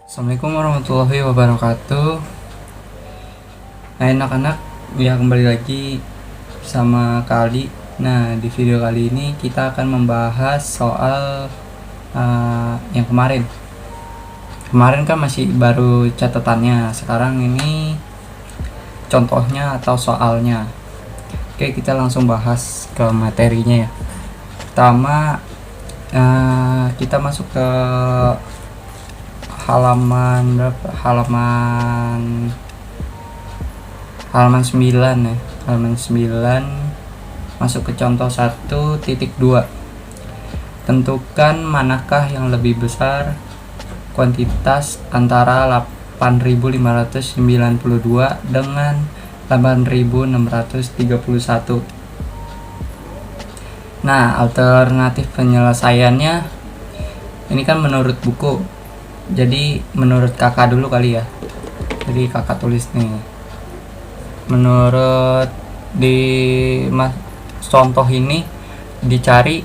Assalamualaikum warahmatullahi wabarakatuh. Hai anak-anak, ya kembali lagi sama Kak Aldi. Nah, di video kali ini kita akan membahas soal yang kemarin. Kemarin kan masih baru catatannya, sekarang ini contohnya atau soalnya. Oke, kita langsung bahas ke materinya ya. Pertama, kita masuk ke halaman berapa? Halaman 9 ya. Halaman 9 masuk ke contoh 1.2. Tentukan manakah yang lebih besar kuantitas antara 8.592 dengan 8.631. Nah, alternatif penyelesaiannya ini kan menurut buku. Jadi menurut kakak dulu kali ya. Jadi kakak tulis nih. Menurut di contoh ini dicari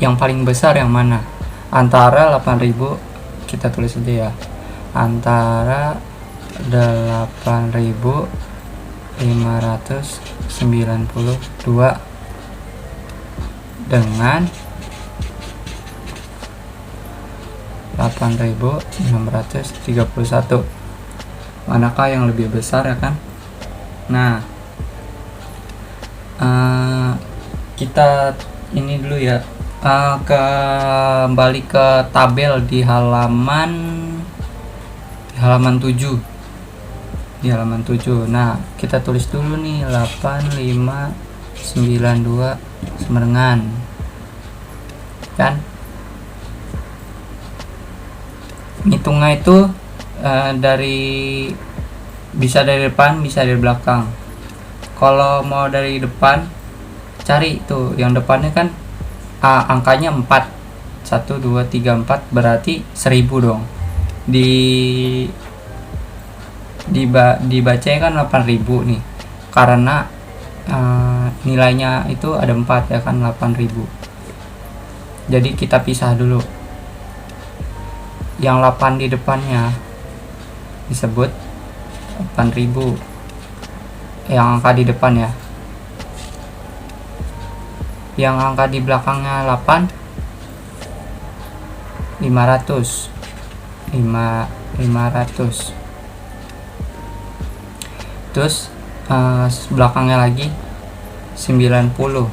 yang paling besar yang mana? Antara 8.000, kita tulis aja ya. Antara 8.592 dengan 8.631. Manakah yang lebih besar ya kan? Nah, kita ini dulu ya, kembali ke tabel di halaman 7. Di halaman 7. Nah, kita tulis dulu nih 8.592 sama dengan kan? Ngitungnya itu bisa dari depan, bisa dari belakang. Kalau mau dari depan, cari tuh yang depannya kan angkanya 4. 1 2 3 4 berarti 1000 dong. Dibacanya kan 8.000 nih. Karena nilainya itu ada 4 ya kan, 8.000. Jadi kita pisah dulu. Yang 8 di depannya disebut 8.000. Yang angka di depan ya. Yang angka di belakangnya 8, 500. Terus belakangnya lagi 90.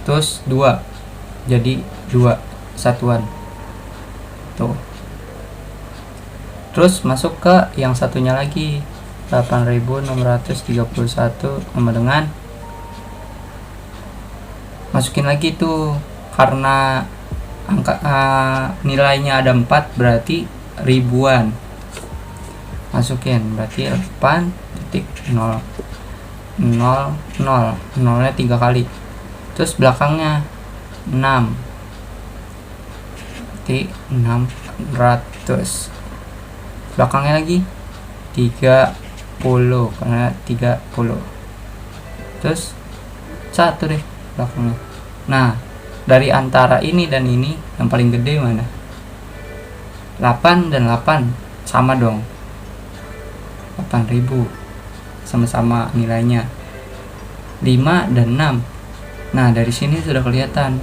Terus 2. Jadi 2 satuan. Tuh. Terus masuk ke yang satunya lagi 8.631 sama dengan, masukin lagi tuh karena angka nilainya ada 4 berarti ribuan. Masukin berarti 8.000 nolnya 3 kali. Terus belakangnya 6 berarti 600. Belakangnya lagi 30 karena 30. Terus 1 deh belakangnya. Nah, dari antara ini dan ini yang paling gede mana? 8 dan 8 sama dong. 8.000 sama-sama nilainya. 5 dan 6. Nah, dari sini sudah kelihatan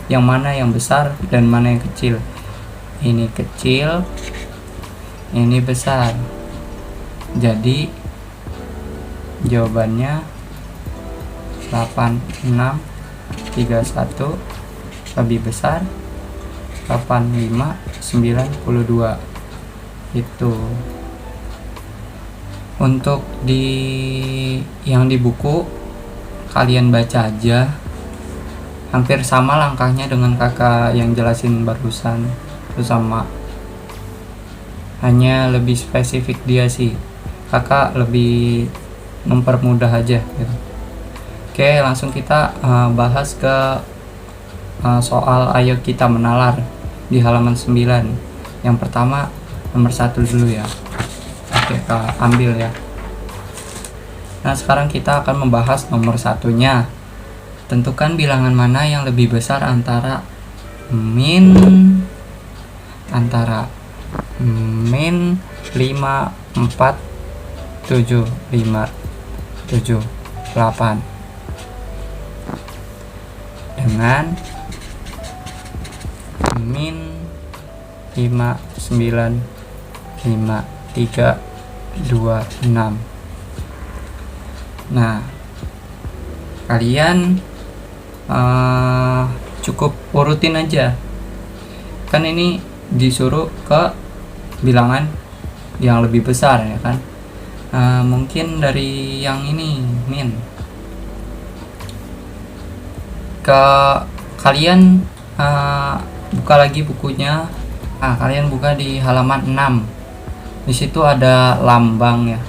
yang mana yang besar dan mana yang kecil. Ini kecil, ini besar. Jadi jawabannya 8631 lebih besar 8592. Itu untuk yang di buku kalian baca aja, hampir sama langkahnya dengan kakak yang jelasin barusan. Itu sama, hanya lebih spesifik dia sih. Kakak lebih mempermudah aja gitu. Oke, langsung kita bahas ke soal ayo kita menalar di halaman 9. Yang pertama nomor 1 dulu ya. Oke, Kak ambil ya. Nah, sekarang kita akan membahas nomor 1-nya. Tentukan bilangan mana yang lebih besar antara min 5 4 7 5 7 8 dengan min 5 9 5 3 2 6. Nah, kalian cukup urutin aja, kan ini disuruh ke bilangan yang lebih besar ya kan. Mungkin dari yang ini min ke kalian buka lagi bukunya. Kalian buka di halaman 6. Di situ ada lambang ya,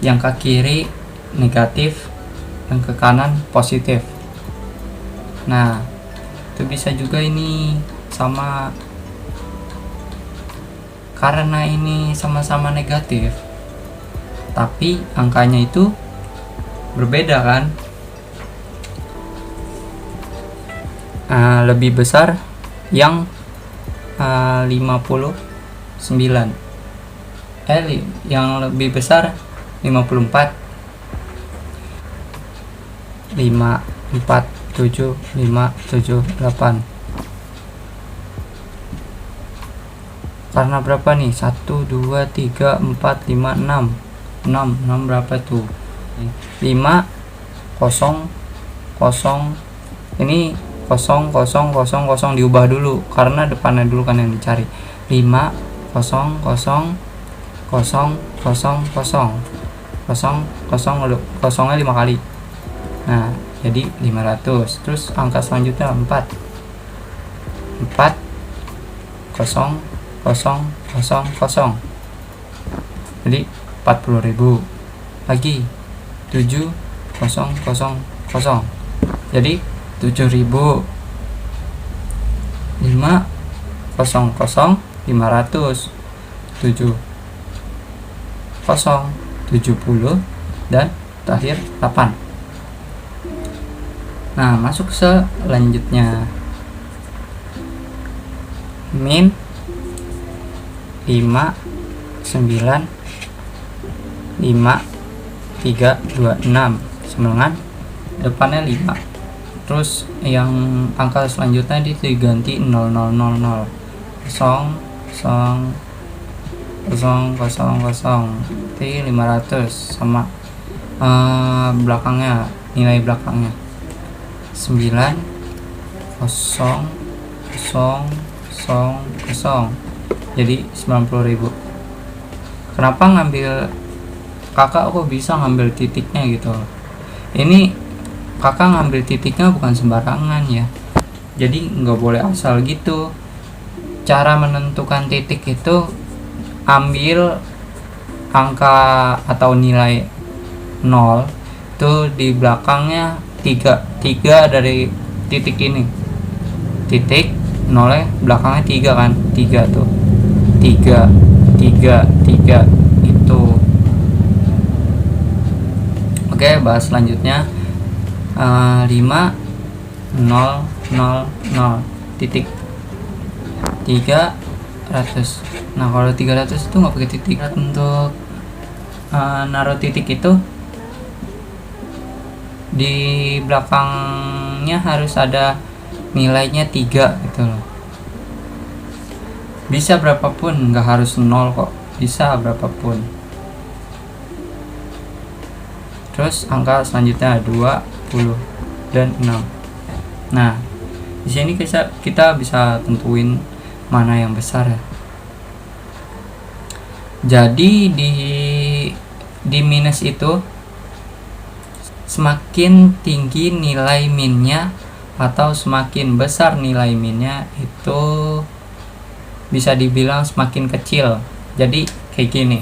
yang ke kiri negatif dan ke kanan positif. Nah, itu bisa juga ini sama, karena ini sama-sama negatif tapi angkanya itu berbeda kan. Lebih besar yang 59, yang lebih besar 54, 5 4 7 5 7 8. Karena berapa nih? 1 2 3 4 5 6 berapa tuh? 5 0 0. Ini 0 0 0 0 diubah dulu karena depannya dulu kan yang dicari. 5 0 0 0 0 0 kosongnya 5 kali. Nah, jadi 500. Terus angka selanjutnya 4 0 0 0 0. Jadi 40.000. Lagi 7 0 0 0. Jadi 7.000. 5 0 0 500. 7 0 70 dan terakhir 8. Nah, masuk selanjutnya. Min 5 9 5 3 2 6 sama dengan depannya 5. Terus yang angka selanjutnya diganti 0 0 0 0 0 0 0 0 500 sama belakangnya, nilai belakangnya 9 0 0 0 0. Jadi 90.000. Kenapa ngambil kakak kok bisa ngambil titiknya gitu? Ini kakak ngambil titiknya bukan sembarangan ya, jadi nggak boleh asal gitu. Cara menentukan titik itu ambil angka atau nilai 0 itu di belakangnya 3 dari titik ini. Titik 0 belakangnya 3 kan, 3 tuh 3 itu. Oke, bahas selanjutnya. 5 0 0 0 titik 300. Nah, kalau 300 itu nggak pakai titik. Untuk naruh titik itu di belakangnya harus ada nilainya 3 gitu loh. Bisa berapapun, nggak harus 0 kok, bisa berapapun. Terus angka selanjutnya 20 dan 6. Nah, di sini kita bisa tentuin mana yang besar ya. Jadi di minus itu semakin tinggi nilai minnya atau semakin besar nilai minnya itu bisa dibilang semakin kecil. Jadi kayak gini,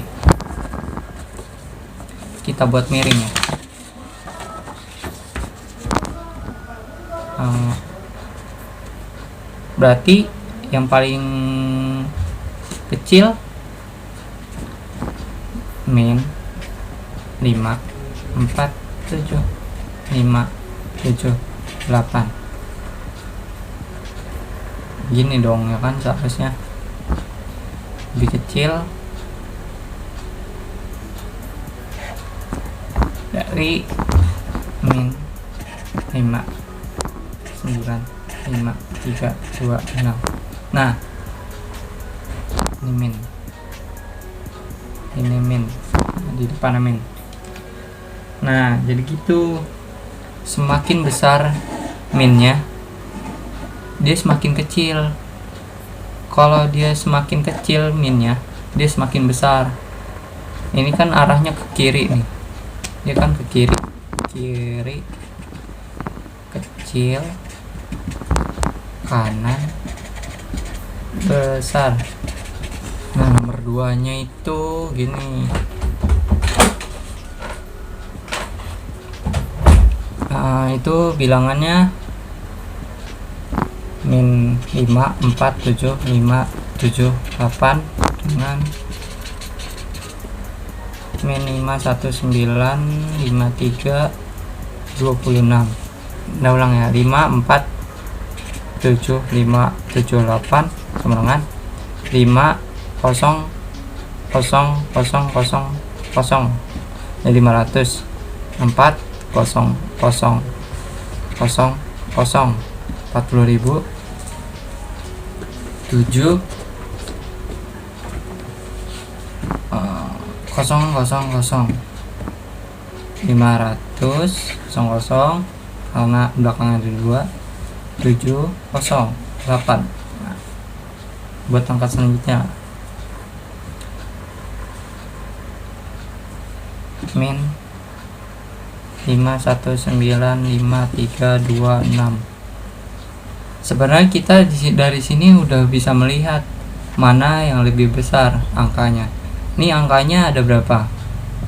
kita buat miring ya. Berarti yang paling kecil min 5 4 7 5 7 8. Gini dong ya kan seharusnya. lebih kecil dari min 5 9 5 3 2 6. Nah, ini min di depan min. Nah, jadi gitu, semakin besar minnya dia semakin kecil. Kalau dia semakin kecil minnya, dia semakin besar. Ini kan arahnya ke kiri nih, dia kan ke kiri kecil, kanan besar. Nah, nomor 2 nya itu gini. Itu bilangannya min 5 4 7 5 7 8 dengan min 5 1 9 5 3 26. Udah ulang ya, 5 4 7 5 7 8 sama dengan 5 0 0 0 0 0. Jadi 500 4 0 0 0 0 40.000 7 0 0 0 500 00 karena belakangnya ada 2 7 0 8. Nah, buat angka selanjutnya min 5 1 9 5 3 2 6. Sebenarnya kita dari sini udah bisa melihat mana yang lebih besar angkanya. Ini angkanya ada berapa?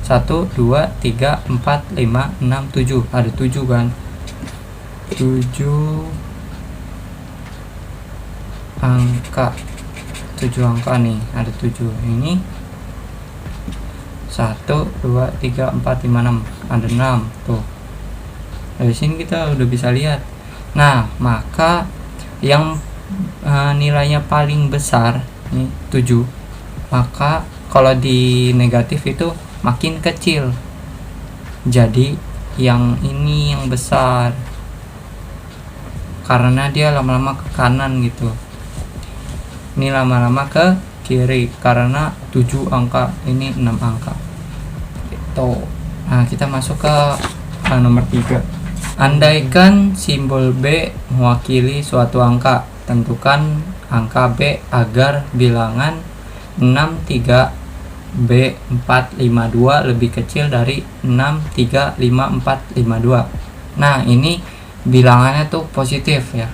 1 2 3 4 5 6 7. Ada 7 kan? 7 angka. 7 angka nih, ada 7. Ini 1 2 3 4 5 6. Ada 6 tuh. Dari sini kita udah bisa lihat. Nah, maka yang nilainya paling besar nih 7, maka kalau di negatif itu makin kecil. Jadi yang ini yang besar karena dia lama-lama ke kanan gitu. Ini lama-lama ke kiri karena 7 angka, ini 6 angka gitu. Nah, kita masuk ke nomor 3. Andaikan simbol B mewakili suatu angka, tentukan angka B agar bilangan 63 B 452 lebih kecil dari 635452. Nah, ini bilangannya tuh positif ya.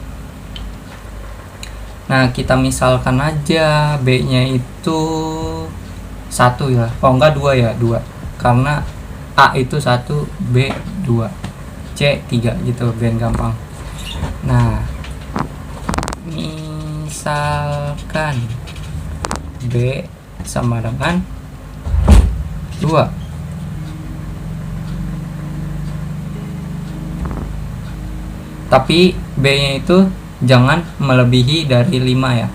Nah, kita misalkan aja B nya itu 1 ya. Oh enggak, 2 ya, 2. Karena A itu 1, B 2, C 3 gitu, biar gampang. Nah, misalkan B sama dengan 2. Tapi B nya itu jangan melebihi dari 5 ya.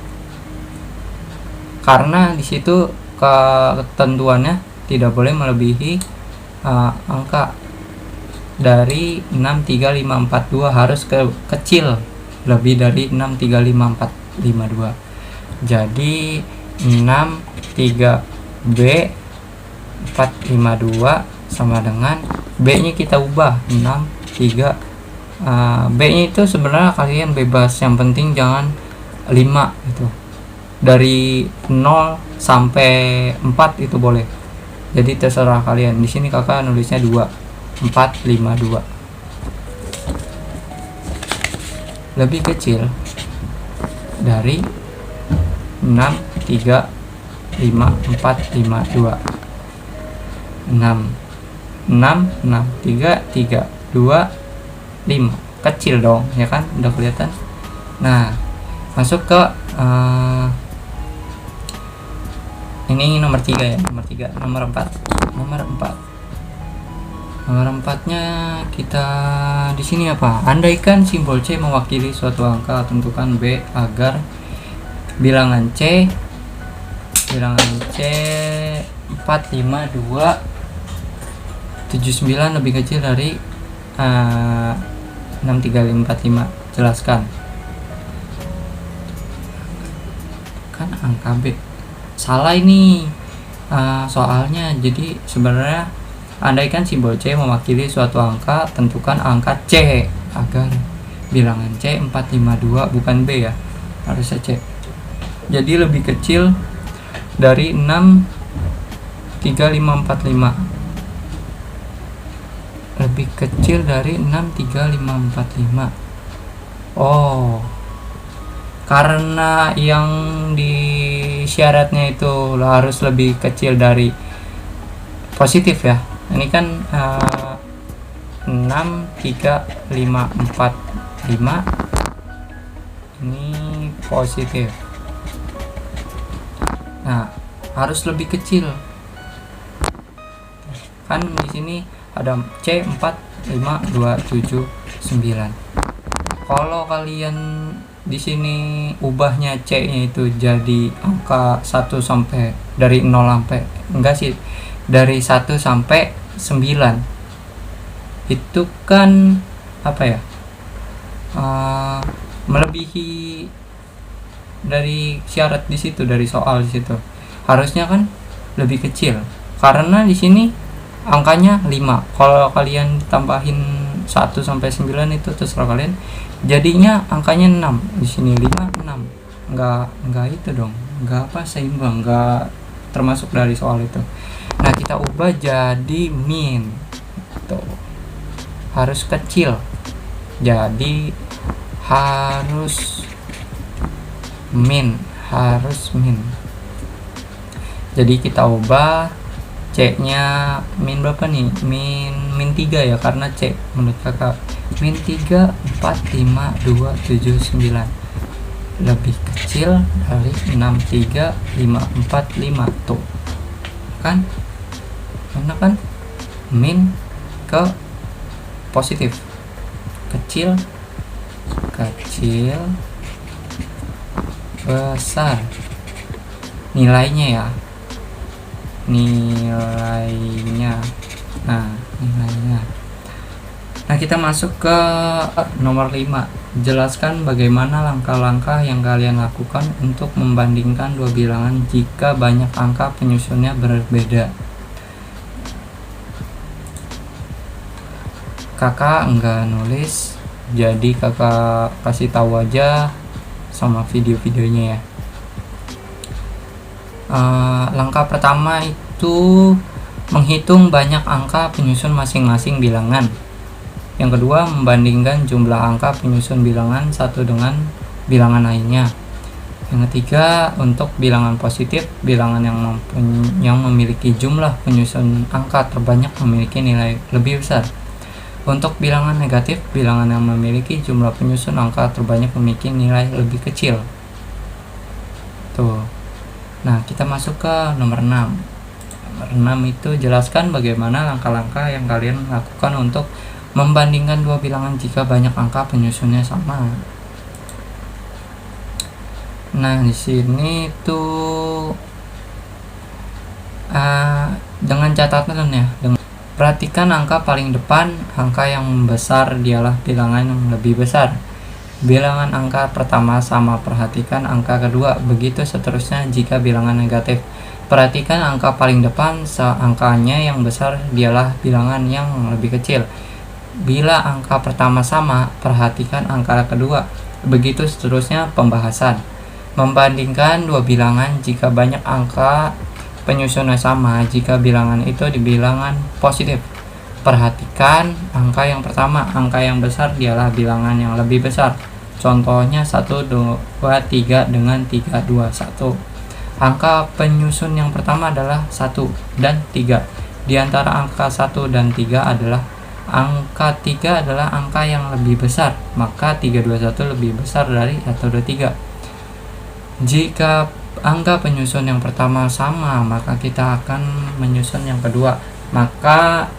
Karena di situ ketentuannya tidak boleh melebihi angka dari 63542, harus kecil lebih dari 63552. Jadi 63B 452 sama dengan B nya kita ubah 63. B nya itu sebenarnya kalian bebas, yang penting jangan 5 gitu. Dari 0 sampai 4 itu boleh. Jadi terserah kalian. Di sini kakak nulisnya 2 452. Lebih kecil dari 6355452. 6 3 2 5. Kecil dong ya kan, udah kelihatan. Nah, masuk ke ini nomor 3 ya, nomor 4 nomor 4-nya kita di sini apa? Andaikan simbol C mewakili suatu angka, tentukan B agar bilangan C bilangan C 452 79 lebih kecil dari 63545. Jelaskan. Kan angka B. Salah ini soalnya. Jadi sebenarnya andaikan simbol C mewakili suatu angka, tentukan angka C agar bilangan C 452 bukan B ya, harusnya C. Jadi lebih kecil dari 63545. Lebih kecil dari 63545. Oh, karena yang di syaratnya itu harus lebih kecil dari positif ya. Ini kan 63545 ini positif. Nah, harus lebih kecil. Kan di sini ada C 45279. Kalau kalian di sini ubahnya C-nya itu jadi angka 1 sampai dari 0 sampai enggak sih, dari 1 sampai 9. Itu kan apa ya? Melebihi dari syarat di situ, dari soal di situ. Harusnya kan lebih kecil. Karena di sini angkanya 5. Kalau kalian tambahin 1 sampai 9 itu terserah kalian. Jadinya angkanya 6. Di sini 5 6. Enggak itu dong. Enggak seimbang, enggak termasuk dari soal itu. Nah, kita ubah jadi min. Tuh. Harus kecil. Jadi harus min. Jadi kita ubah C-nya min berapa nih? Min 3 ya, karena C menurut kakak min 3 45279 lebih kecil dari 63545. Tuh kan, mana kan min ke positif, kecil besar nilainya ya, nilainya. Nah, kita masuk ke nomor 5. Jelaskan bagaimana langkah-langkah yang kalian lakukan untuk membandingkan dua bilangan jika banyak angka penyusunnya berbeda. Kakak enggak nulis, jadi kakak kasih tahu aja sama video-videonya ya. Langkah pertama itu menghitung banyak angka penyusun masing-masing bilangan. Yang kedua, membandingkan jumlah angka penyusun bilangan satu dengan bilangan lainnya. Yang ketiga, untuk bilangan positif, bilangan yang memiliki jumlah penyusun angka terbanyak memiliki nilai lebih besar. Untuk bilangan negatif, bilangan yang memiliki jumlah penyusun angka terbanyak memiliki nilai lebih kecil. Tuh. Nah, kita masuk ke nomor 6. Nomor 6 itu jelaskan bagaimana langkah-langkah yang kalian lakukan untuk membandingkan dua bilangan jika banyak angka penyusunnya sama. Nah, di sini tuh dengan catatan ya, perhatikan angka paling depan, angka yang besar dialah bilangan yang lebih besar. Bilangan angka pertama sama, perhatikan angka kedua, begitu seterusnya jika bilangan negatif. Perhatikan angka paling depan, angkanya yang besar dialah bilangan yang lebih kecil. Bila angka pertama sama, perhatikan angka kedua, begitu seterusnya pembahasan. Membandingkan dua bilangan jika banyak angka penyusunnya sama, jika bilangan itu di bilangan positif. Perhatikan angka yang pertama, angka yang besar dialah bilangan yang lebih besar. Contohnya 1, 2, 3 dengan 3, 2, 1. Angka penyusun yang pertama adalah 1 dan 3. Di antara angka 1 dan 3 adalah angka 3 adalah angka yang lebih besar, maka 321 lebih besar dari 123. Jika angka penyusun yang pertama sama, maka kita akan menyusun yang kedua. Maka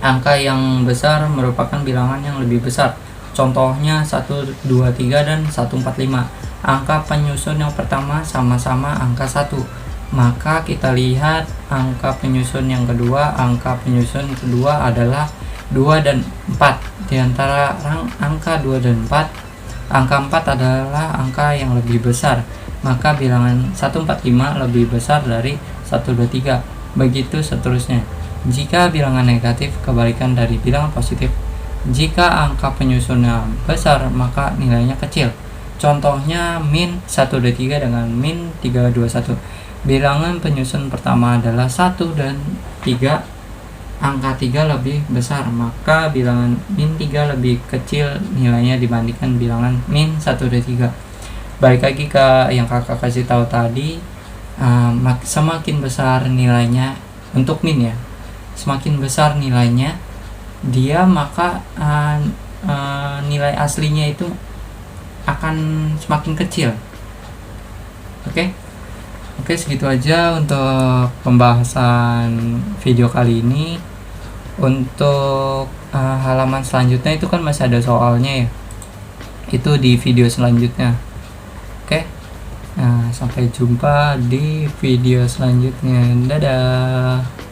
angka yang besar merupakan bilangan yang lebih besar. Contohnya 123 dan 145. angka penyusun yang pertama sama-sama angka 1, maka kita lihat angka penyusun yang kedua. Angka penyusun kedua adalah 2 dan 4. Di antara angka 2 dan 4, angka 4 adalah angka yang lebih besar, maka bilangan 145 lebih besar dari 123. Begitu seterusnya. Jika bilangan negatif, kebalikan dari bilangan positif. Jika angka penyusunnya besar, maka nilainya kecil. Contohnya min 123 dengan min 321. Bilangan penyusun pertama adalah 1 dan 3. Angka 3 lebih besar, maka bilangan min 3 lebih kecil nilainya dibandingkan bilangan min 123. Balik lagi ke yang kakak kasih tahu tadi, semakin besar nilainya untuk min ya, semakin besar nilainya dia, maka nilai aslinya itu akan semakin kecil. Oke, segitu aja untuk pembahasan video kali ini. Untuk halaman selanjutnya itu kan masih ada soalnya ya, itu di video selanjutnya. Oke, sampai jumpa di video selanjutnya. Dadah.